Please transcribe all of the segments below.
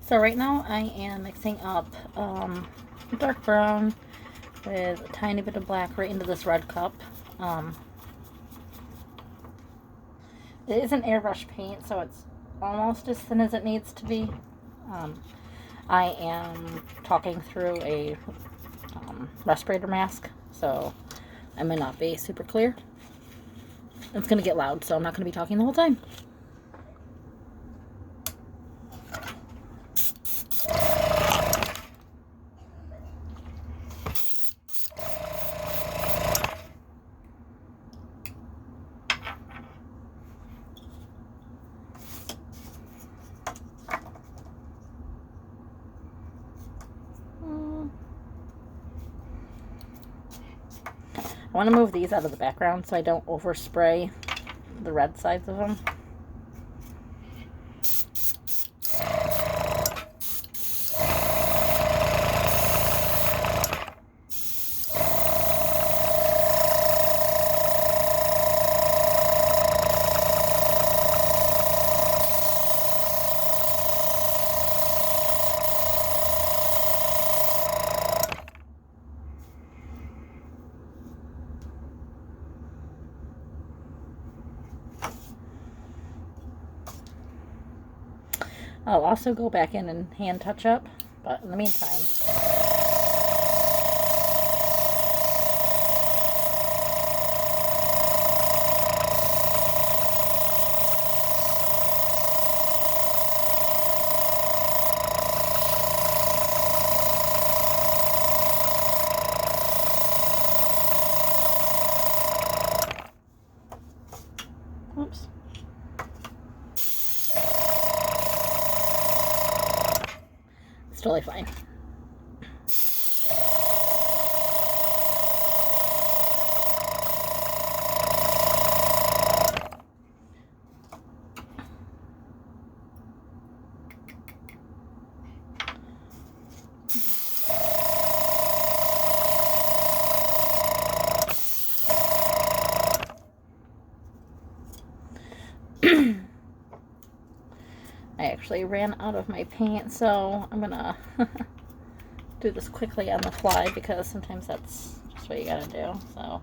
So right now I am mixing up dark brown with a tiny bit of black right into this red cup. It is an airbrush paint, so it's almost as thin as it needs to be. I am talking through a respirator mask, so I may not be super clear. It's going to get loud, so I'm not going to be talking the whole time. I want to move these out of the background so I don't overspray the red sides of them. I'll also go back in and hand touch up, but in the meantime, oops. It's totally fine. I actually ran out of my paint, so I'm gonna do this quickly on the fly because sometimes that's just what you gotta do. So,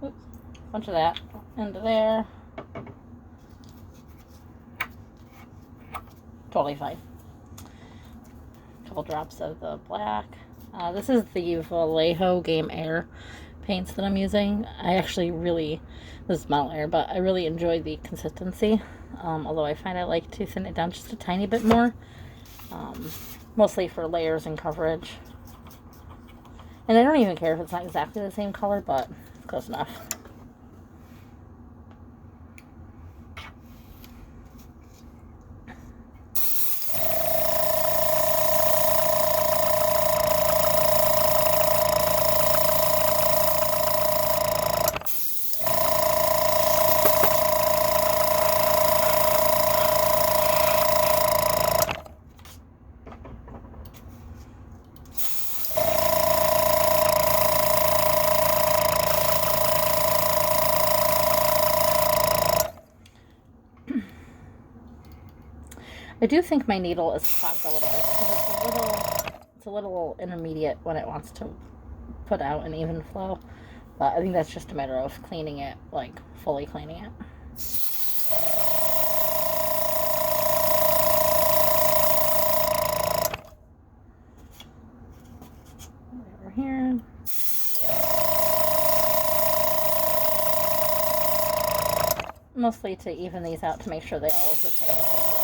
oops, a bunch of that into there. Totally fine. A couple drops of the black. This is the Vallejo Game Air paints that I'm using. I actually this is Model Air, but I really enjoy the consistency. Although I find I like to thin it down just a tiny bit more. Mostly for layers and coverage. And I don't even care if it's not exactly the same color, but it's close enough. I do think my needle is clogged a little bit because it's a little intermediate when it wants to put out an even flow. But I think that's just a matter of cleaning it, like fully cleaning it. Over here. Mostly to even these out to make sure they all look the same overall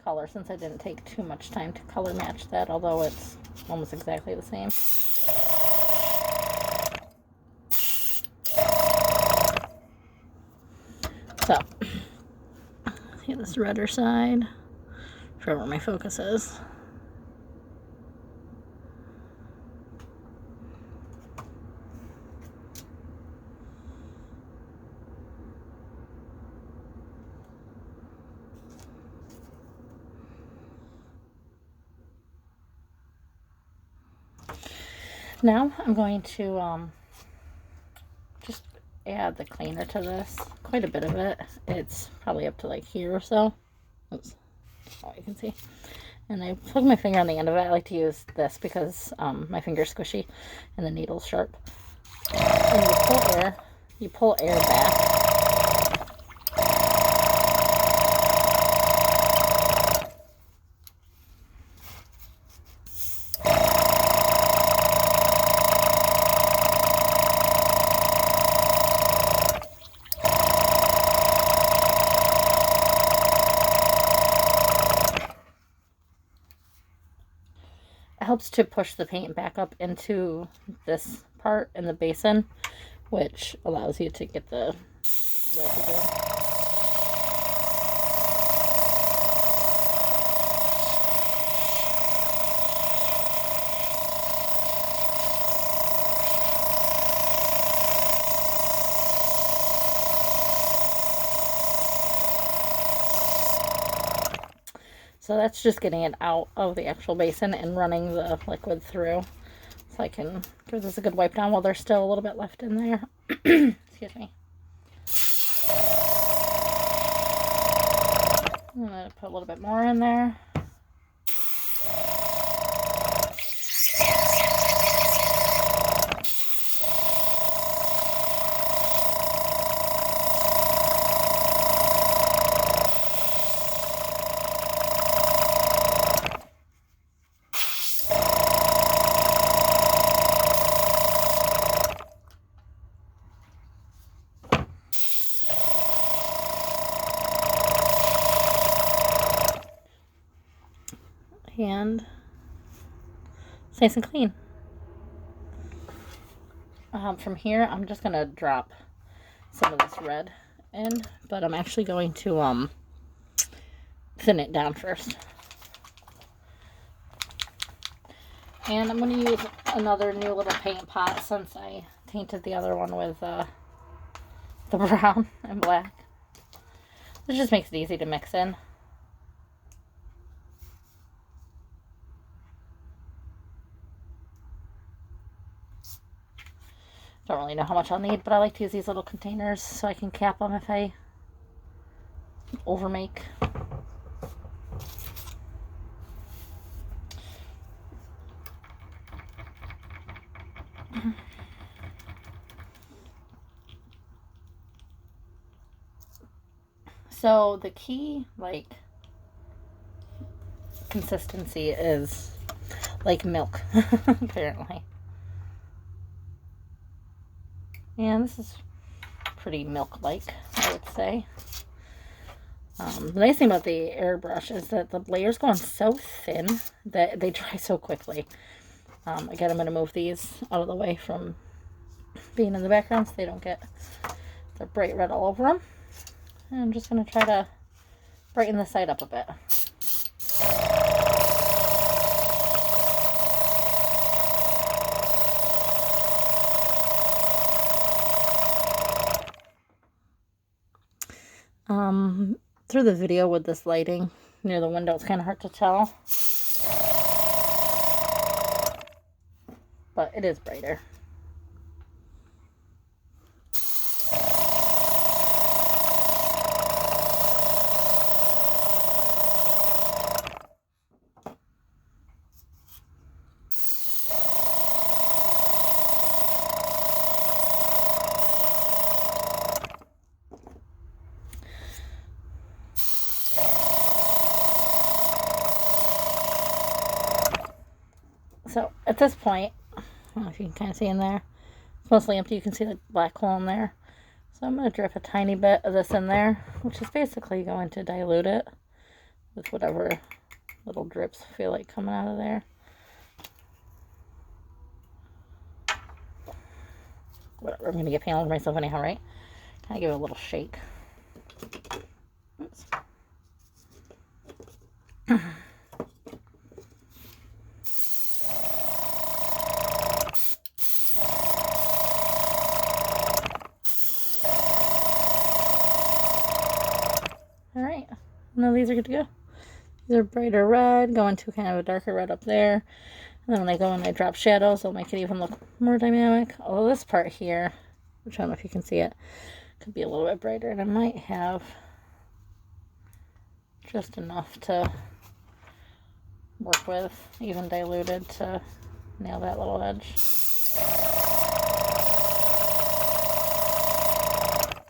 color, since I didn't take too much time to color match that, although it's almost exactly the same. So, see this redder side, for where my focus is. Now I'm going to just add the cleaner to this, quite a bit of it. It's probably up to like here or so. Oops. Oh, you can see. And I plug my finger on the end of it. I like to use this because my finger's squishy and the needle's sharp. And you pull air back. It helps to push the paint back up into this part in the basin, which allows you to get the residue. So that's just getting it out of the actual basin and running the liquid through. So I can give this a good wipe down while there's still a little bit left in there. Excuse me. I'm going to put a little bit more in there. And it's nice and clean. From here, I'm just going to drop some of this red in, but I'm actually going to thin it down first. And I'm going to use another new little paint pot since I tainted the other one with the brown and black. This just makes it easy to mix in. Don't really know how much I'll need, but I like to use these little containers so I can cap them if I overmake. So the key, consistency is like milk, apparently. And this is pretty milk-like, I would say. The nice thing about the airbrush is that the layers go on so thin that they dry so quickly. Again, I'm going to move these out of the way from being in the background so they don't get the bright red all over them. And I'm just going to try to brighten the side up a bit. Through the video with this lighting near the window, it's kind of hard to tell, but it is brighter. So at this point, I don't know if you can kind of see in there, it's mostly empty. You can see the black hole in there. So I'm going to drip a tiny bit of this in there, which is basically going to dilute it with whatever little drips feel like coming out of there. Whatever, I'm going to get paint all over myself anyhow, right? Kind of give it a little shake. Oops. Alright, now these are good to go. These are brighter red, going to kind of a darker red up there. And then when I go and I drop shadows, they'll make it even look more dynamic. Although this part here, which I don't know if you can see it, could be a little bit brighter. And I might have Just enough to work with, even diluted to nail that little edge.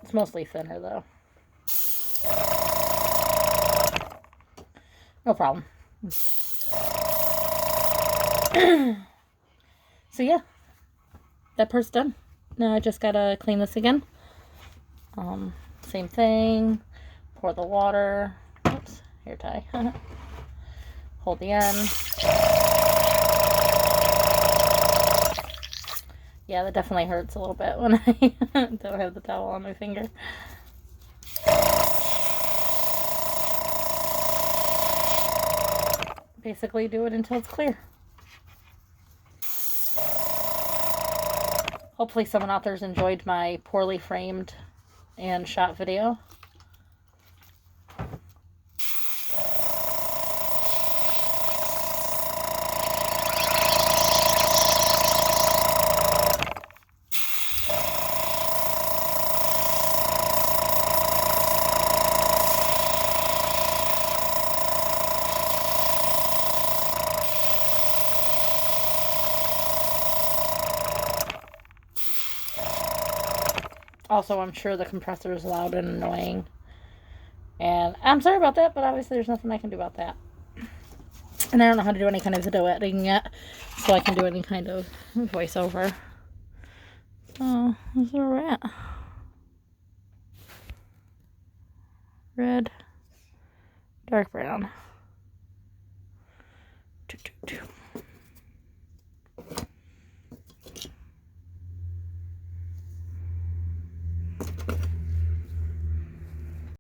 It's mostly thinner though. No problem. So yeah, that part's done. Now I just gotta clean this again. Same thing. Pour the water. Oops, hair tie. Hold the end. Yeah, that definitely hurts a little bit when I don't have the towel on my finger. Basically do it until it's clear. Hopefully someone out there's enjoyed my poorly framed and shot video. Also, I'm sure the compressor is loud and annoying. And I'm sorry about that, but obviously there's nothing I can do about that. And I don't know how to do any kind of video editing yet, so I can do any kind of voiceover. So, this is where we're at. Red, dark brown.